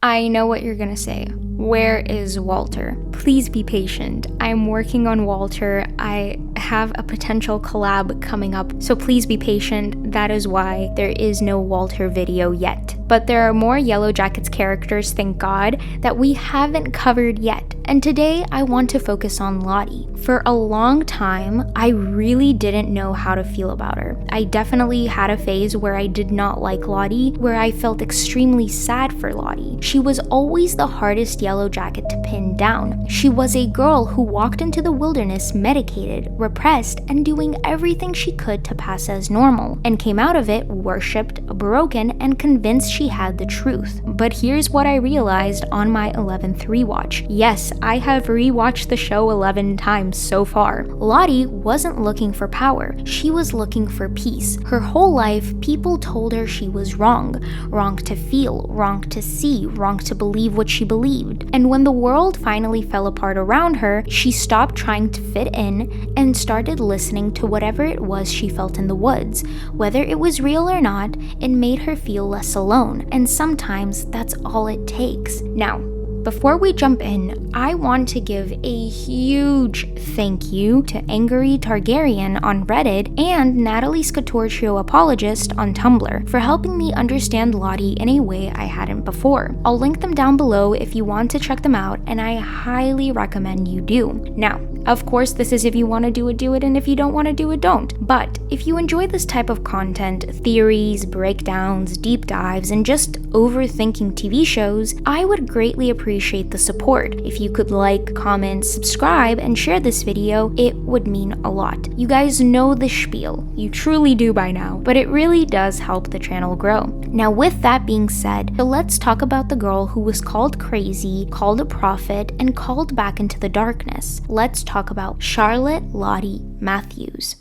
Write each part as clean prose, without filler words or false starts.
I know what you're gonna say. Where is Walter? Please be patient. I'm working on Walter. I have a potential collab coming up, so please be patient. That is why there is no Walter video yet. But there are more Yellowjackets characters, thank God, that we haven't covered yet. And today I want to focus on Lottie. For a long time, I really didn't know how to feel about her. I definitely had a phase where I did not like Lottie, where I felt extremely sad for Lottie. She was always the hardest Yellowjacket to pin down. She was a girl who walked into the wilderness medicated, repressed, and doing everything she could to pass as normal, and came out of it worshipped, broken, and convinced she had the truth. But here's what I realized on my 11th rewatch. Yes, I have rewatched the show 11 times so far. Lottie wasn't looking for power. She was looking for peace. Her whole life, people told her she was wrong. Wrong to feel, wrong to see, wrong to believe what she believed. And when the world finally fell apart around her, she stopped trying to fit in and started listening to whatever it was she felt in the woods. Whether it was real or not, it made her feel less alone. And sometimes that's all it takes. Now, before we jump in, I want to give a huge thank you to Angry Targaryen on Reddit and Natalie Scatorcio Apologist on Tumblr for helping me understand Lottie in a way I hadn't before. I'll link them down below if you want to check them out, and I highly recommend you do. Now, of course, this is if you want to do it, and if you don't want to do it, don't. But if you enjoy this type of content, theories, breakdowns, deep dives, and just overthinking TV shows, I would greatly appreciate the support. If you could like, comment, subscribe, and share this video, it would mean a lot. You guys know the spiel. You truly do by now, but it really does help the channel grow. Now, with that being said, let's talk about the girl who was called crazy, called a prophet, and called back into the darkness. Let's talk about Charlotte Lottie Matthews.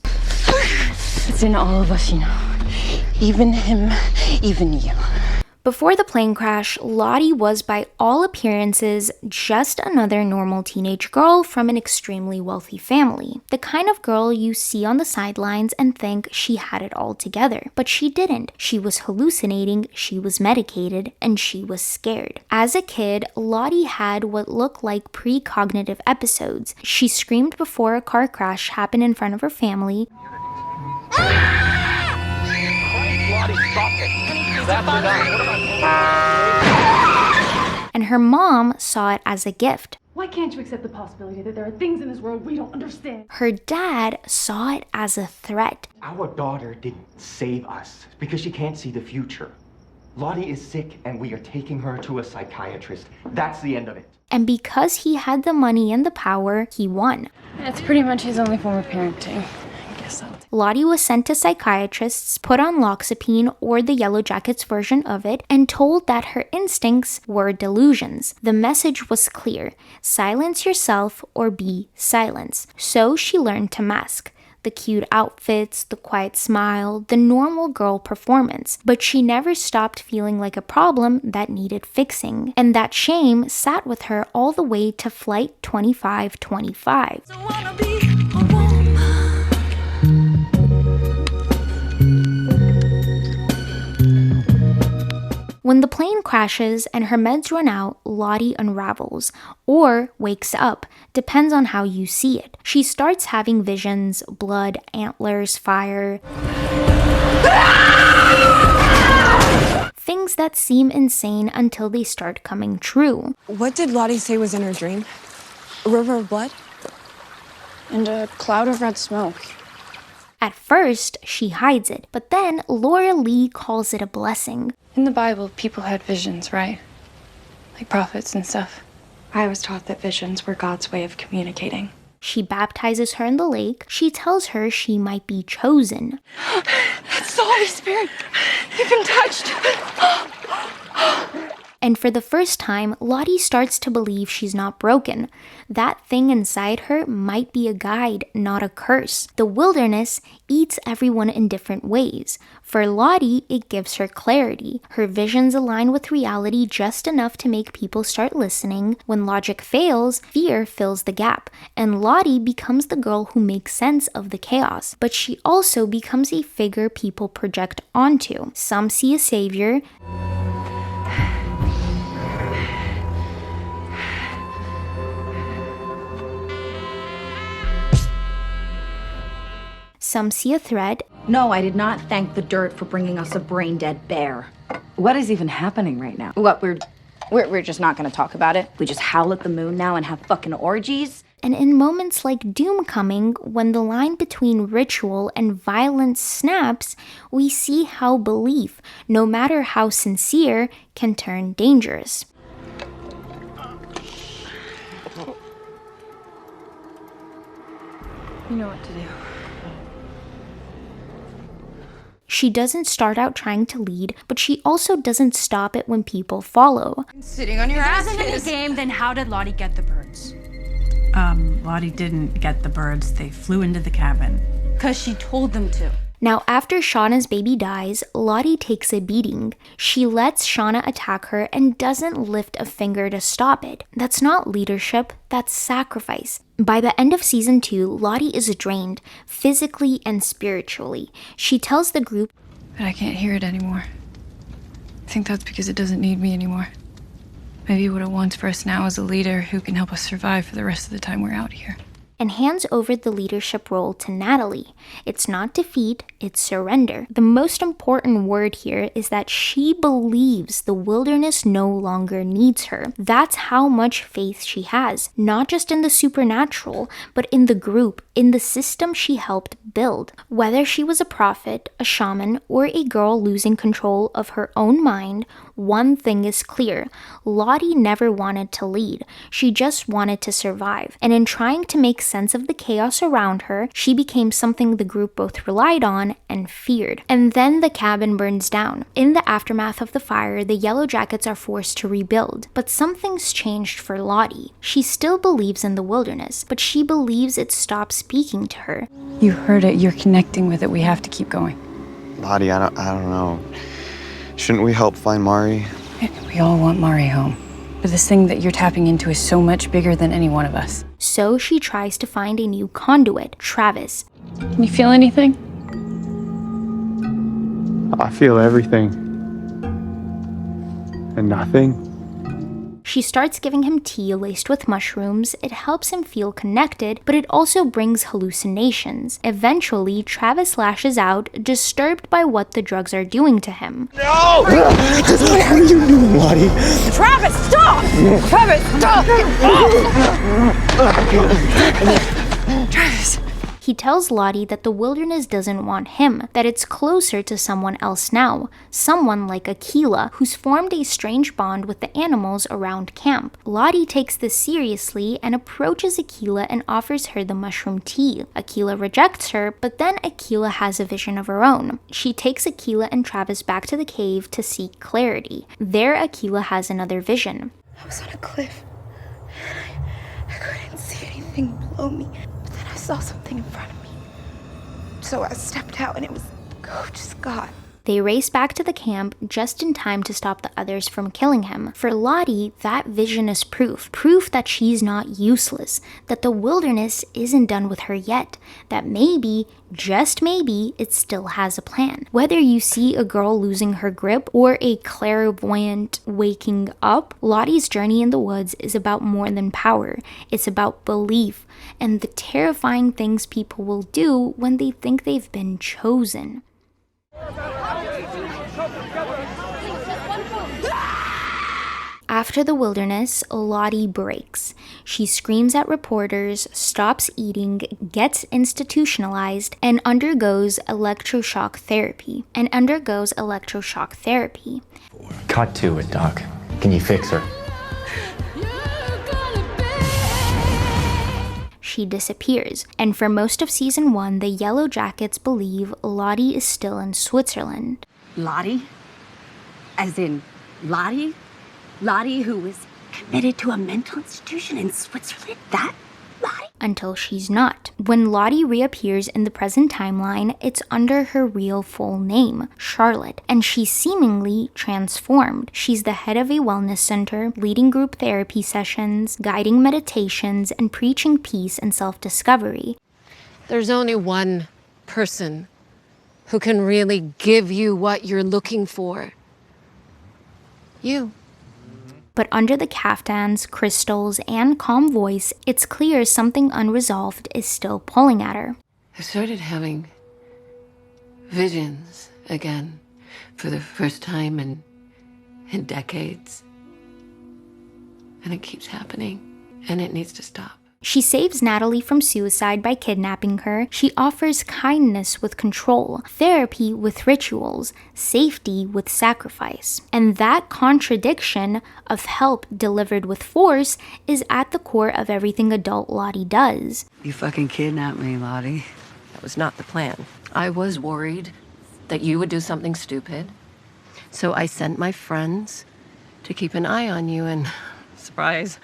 It's in all of us, you know. Even him, even you. Before the plane crash, Lottie was by all appearances just another normal teenage girl from an extremely wealthy family. The kind of girl you see on the sidelines and think she had it all together. But she didn't. She was hallucinating, she was medicated, and she was scared. As a kid, Lottie had what looked like precognitive episodes. She screamed before a car crash happened in front of her family. And her mom saw it as a gift. Why can't you accept the possibility that there are things in this world we don't understand? Her dad saw it as a threat. Our daughter didn't save us because she can't see the future. Lottie is sick and we are taking her to a psychiatrist. That's the end of it. And because he had the money and the power, he won. That's pretty much his only form of parenting. Lottie was sent to psychiatrists, put on loxapine or the Yellowjackets version of it, and told that her instincts were delusions. The message was clear: silence yourself or be silenced. So she learned to mask. The cute outfits, the quiet smile, the normal girl performance. But she never stopped feeling like a problem that needed fixing. And that shame sat with her all the way to Flight 2525. When the plane crashes and her meds run out, Lottie unravels, or wakes up, depends on how you see it. She starts having visions, blood, antlers, fire. Things that seem insane until they start coming true. What did Lottie say was in her dream? A river of blood? And a cloud of red smoke. At first, she hides it, but then Laura Lee calls it a blessing. In the Bible, people had visions, right? Like prophets and stuff. I was taught that visions were God's way of communicating. She baptizes her in the lake. She tells her she might be chosen. It's the Holy Spirit. You've been touched. And for the first time, Lottie starts to believe she's not broken. That thing inside her might be a guide, not a curse. The wilderness eats everyone in different ways. For Lottie, it gives her clarity. Her visions align with reality just enough to make people start listening. When logic fails, fear fills the gap. And Lottie becomes the girl who makes sense of the chaos. But she also becomes a figure people project onto. Some see a savior. Some see a threat. No, I did not thank the dirt for bringing us a brain-dead bear. What is even happening right now? What, we're just not gonna talk about it? We just howl at the moon now and have fucking orgies? And in moments like Doomcoming, when the line between ritual and violence snaps, we see how belief, no matter how sincere, can turn dangerous. You know what to do. She doesn't start out trying to lead, but she also doesn't stop it when people follow. Sitting on your ass. If it wasn't in the game, then how did Lottie get the birds? Lottie didn't get the birds. They flew into the cabin. Because she told them to. Now, after Shauna's baby dies, Lottie takes a beating. She lets Shauna attack her and doesn't lift a finger to stop it. That's not leadership, that's sacrifice. By the end of season 2, Lottie is drained, physically and spiritually. She tells the group, But I can't hear it anymore. I think that's because it doesn't need me anymore. Maybe what it wants for us now is a leader who can help us survive for the rest of the time we're out here. and hands over the leadership role to Natalie. It's not defeat, it's surrender. The most important word here is that she believes the wilderness no longer needs her. That's how much faith she has, not just in the supernatural, but in the group, in the system she helped build. Whether she was a prophet, a shaman, or a girl losing control of her own mind, one thing is clear. Lottie never wanted to lead. She just wanted to survive. And in trying to make sense of the chaos around her, she became something the group both relied on and feared. And then the cabin burns down. In the aftermath of the fire, the Yellowjackets are forced to rebuild. But something's changed for Lottie. She still believes in the wilderness, but she believes it stopped speaking to her. You heard it. You're connecting with it. We have to keep going. Lottie, I don't know. Shouldn't we help find Mari? We all want Mari home. But this thing that you're tapping into is so much bigger than any one of us. So she tries to find a new conduit, Travis. Can you feel anything? I feel everything. And nothing. She starts giving him tea laced with mushrooms. It helps him feel connected, but it also brings hallucinations. Eventually, Travis lashes out, disturbed by what the drugs are doing to him. No! What are you doing, Lottie? Travis, stop! Travis, stop! Travis! He tells Lottie that the wilderness doesn't want him, that it's closer to someone else now, someone like Aquila, who's formed a strange bond with the animals around camp. Lottie takes this seriously and approaches Aquila and offers her the mushroom tea. Aquila rejects her, but then Aquila has a vision of her own. She takes Aquila and Travis back to the cave to seek clarity. There, Aquila has another vision. I was on a cliff, and I couldn't see anything below me. I saw something in front of me. So I stepped out and it was Coach Scott. They race back to the camp just in time to stop the others from killing him. For Lottie, that vision is proof that she's not useless, that the wilderness isn't done with her yet, that maybe, just maybe, it still has a plan. Whether you see a girl losing her grip or a clairvoyant waking up, Lottie's journey in the woods is about more than power. It's about belief and the terrifying things people will do when they think they've been chosen. After the wilderness, Lottie breaks. She screams at reporters, stops eating, gets institutionalized, and undergoes electroshock therapy. Cut to it, Doc. Can you fix her? She disappears, and for most of season 1, the Yellowjackets believe Lottie is still in Switzerland. Lottie? As in Lottie? Lottie who was committed to a mental institution in Switzerland? That Lottie? Until she's not. When Lottie reappears in the present timeline, it's under her real full name, Charlotte, and she's seemingly transformed. She's the head of a wellness center, leading group therapy sessions, guiding meditations, and preaching peace and self-discovery. There's only one person who can really give you what you're looking for. You. But under the caftans, crystals, and calm voice, it's clear something unresolved is still pulling at her. I started having visions again for the first time in decades. And it keeps happening, and it needs to stop. She saves Natalie from suicide by kidnapping her. She offers kindness with control, therapy with rituals, safety with sacrifice. And that contradiction of help delivered with force is at the core of everything adult Lottie does. You fucking kidnapped me, Lottie. That was not the plan. I was worried that you would do something stupid. So I sent my friends to keep an eye on you and... surprise.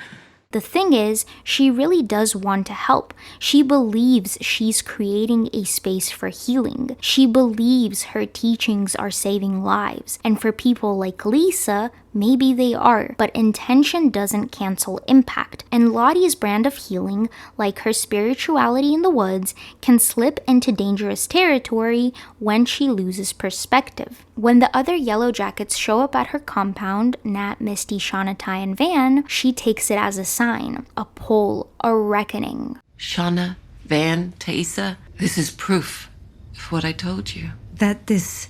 The thing is, she really does want to help. She believes she's creating a space for healing. She believes her teachings are saving lives. And for people like Lisa, maybe they are, but intention doesn't cancel impact. And Lottie's brand of healing, like her spirituality in the woods, can slip into dangerous territory when she loses perspective. When the other Yellowjackets show up at her compound, Nat, Misty, Shauna, Ty, and Van, she takes it as a sign, a pull, a reckoning. Shauna, Van, Thaisa, this is proof of what I told you. That this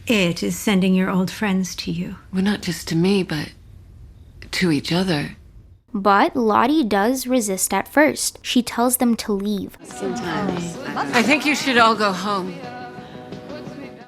it is sending your old friends to you. Well, not just to me, but to each other. But Lottie does resist at first. She tells them to leave. I think you should all go home.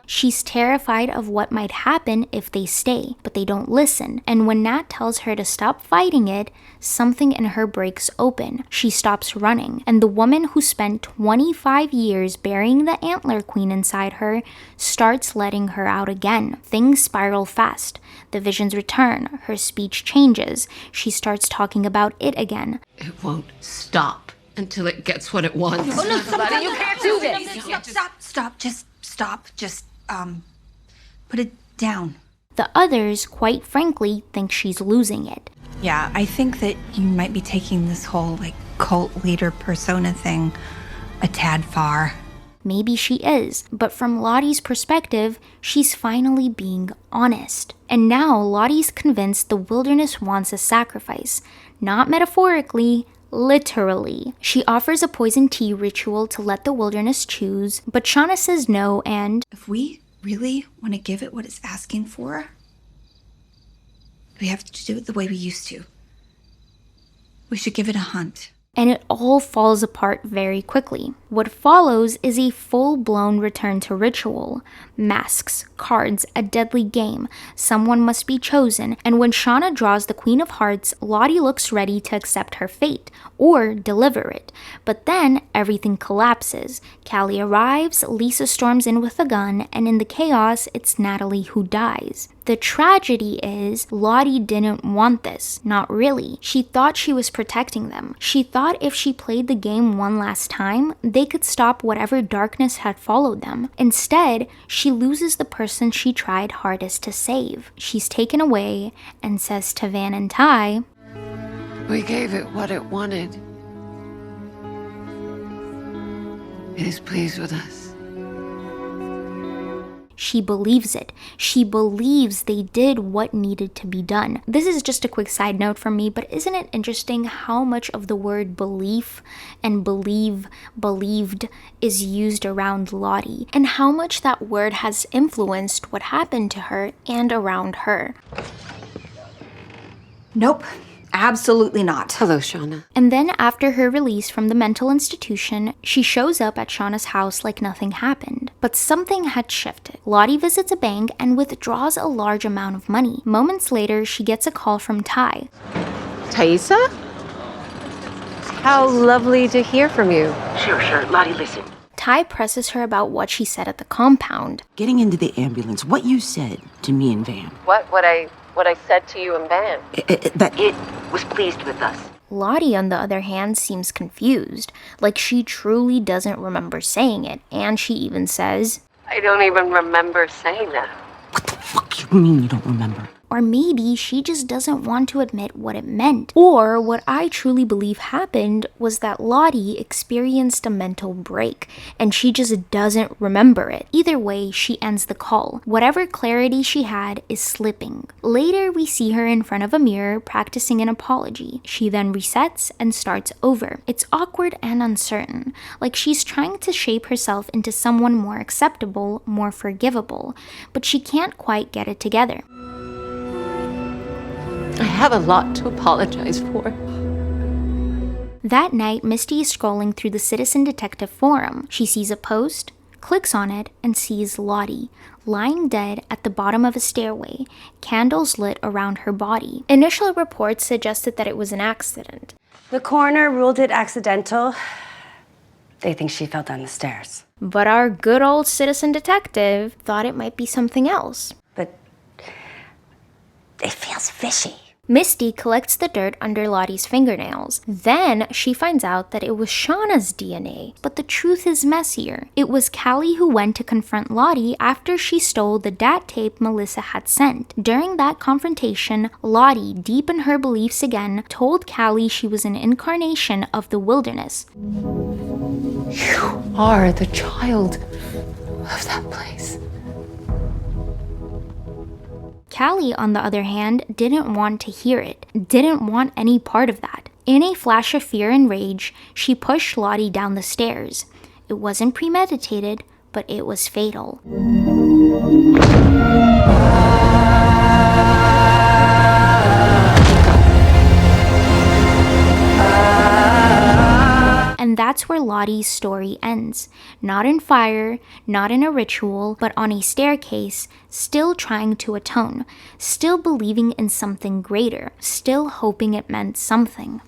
She's terrified of what might happen if they stay, but they don't listen. And when Nat tells her to stop fighting it, something in her breaks open. She stops running, and the woman who spent 25 years burying the Antler Queen inside her starts letting her out again. Things spiral fast. The visions return. Her speech changes. She starts talking about it again. It won't stop until it gets what it wants. Oh, no, stop, you can't do this. Stop, just stop. Just, put it down. The others, quite frankly, think she's losing it. Yeah, I think that you might be taking this whole, cult leader persona thing a tad far. Maybe she is, but from Lottie's perspective, she's finally being honest. And now Lottie's convinced the wilderness wants a sacrifice. Not metaphorically, literally. She offers a poison tea ritual to let the wilderness choose, but Shauna says no, and if we really want to give it what it's asking for, we have to do it the way we used to. We should give it a hunt. And it all falls apart very quickly. What follows is a full-blown return to ritual. Masks, cards, a deadly game. Someone must be chosen, and when Shauna draws the Queen of Hearts, Lottie looks ready to accept her fate, or deliver it. But then, everything collapses. Callie arrives, Lisa storms in with a gun, and in the chaos, it's Natalie who dies. The tragedy is, Lottie didn't want this. Not really. She thought she was protecting them. She thought if she played the game one last time, they could stop whatever darkness had followed them. Instead, she loses the person she tried hardest to save. She's taken away and says to Van and Ty, We gave it what it wanted. It is pleased with us. She believes it. She believes they did what needed to be done. This is just a quick side note from me, but isn't it interesting how much of the word belief and believed is used around Lottie, and how much that word has influenced what happened to her and around her? Nope. Absolutely not. Hello, Shauna. And then after her release from the mental institution, she shows up at Shauna's house like nothing happened. But something had shifted. Lottie visits a bank and withdraws a large amount of money. Moments later, she gets a call from Ty. Thaisa? How lovely to hear from you. Sure. Lottie, listen. Ty presses her about what she said at the compound. Getting into the ambulance, what you said to me and Van. What I said to you and Van. That it was pleased with us. Lottie, on the other hand, seems confused, like she truly doesn't remember saying it, and she even says, I don't even remember saying that. What the fuck you mean you don't remember? Or maybe she just doesn't want to admit what it meant. Or what I truly believe happened was that Lottie experienced a mental break and she just doesn't remember it. Either way, she ends the call. Whatever clarity she had is slipping. Later, we see her in front of a mirror practicing an apology. She then resets and starts over. It's awkward and uncertain, like she's trying to shape herself into someone more acceptable, more forgivable, but she can't quite get it together. I have a lot to apologize for. That night, Misty is scrolling through the Citizen Detective forum. She sees a post, clicks on it, and sees Lottie lying dead at the bottom of a stairway, candles lit around her body. Initial reports suggested that it was an accident. The coroner ruled it accidental. They think she fell down the stairs. But our good old Citizen Detective thought it might be something else. But it feels fishy. Misty collects the dirt under Lottie's fingernails. Then she finds out that it was Shauna's DNA. But the truth is messier. It was Callie who went to confront Lottie after she stole the DAT tape Melissa had sent. During that confrontation, Lottie, deep in her beliefs again, told Callie she was an incarnation of the wilderness. You are the child of that place. Callie, on the other hand, didn't want to hear it, didn't want any part of that. In a flash of fear and rage, she pushed Lottie down the stairs. It wasn't premeditated, but it was fatal. And that's where Lottie's story ends. Not in fire, not in a ritual, but on a staircase, still trying to atone, still believing in something greater, still hoping it meant something.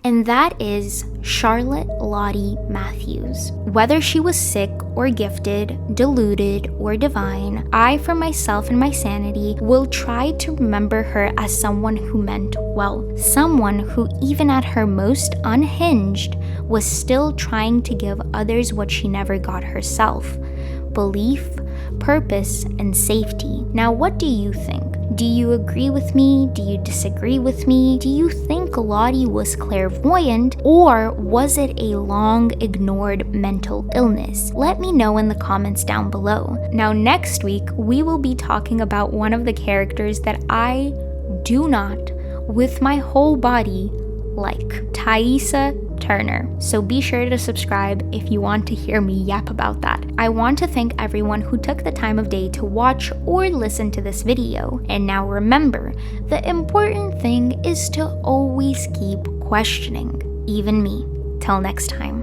And that is Charlotte Lottie Matthews. Whether she was sick or gifted, deluded or divine, I, for myself and my sanity, will try to remember her as someone who meant well. Someone who, even at her most unhinged, was still trying to give others what she never got herself: belief, purpose, and safety. Now, what do you think? Do you agree with me? Do you disagree with me? Do you think Lottie was clairvoyant, or was it a long ignored mental illness? Let me know in the comments down below. Now, next week, we will be talking about one of the characters that I do not, with my whole body, like: Thaisa Turner. So be sure to subscribe if you want to hear me yap about that. I want to thank everyone who took the time of day to watch or listen to this video. And now remember, the important thing is to always keep questioning, even me. Till next time.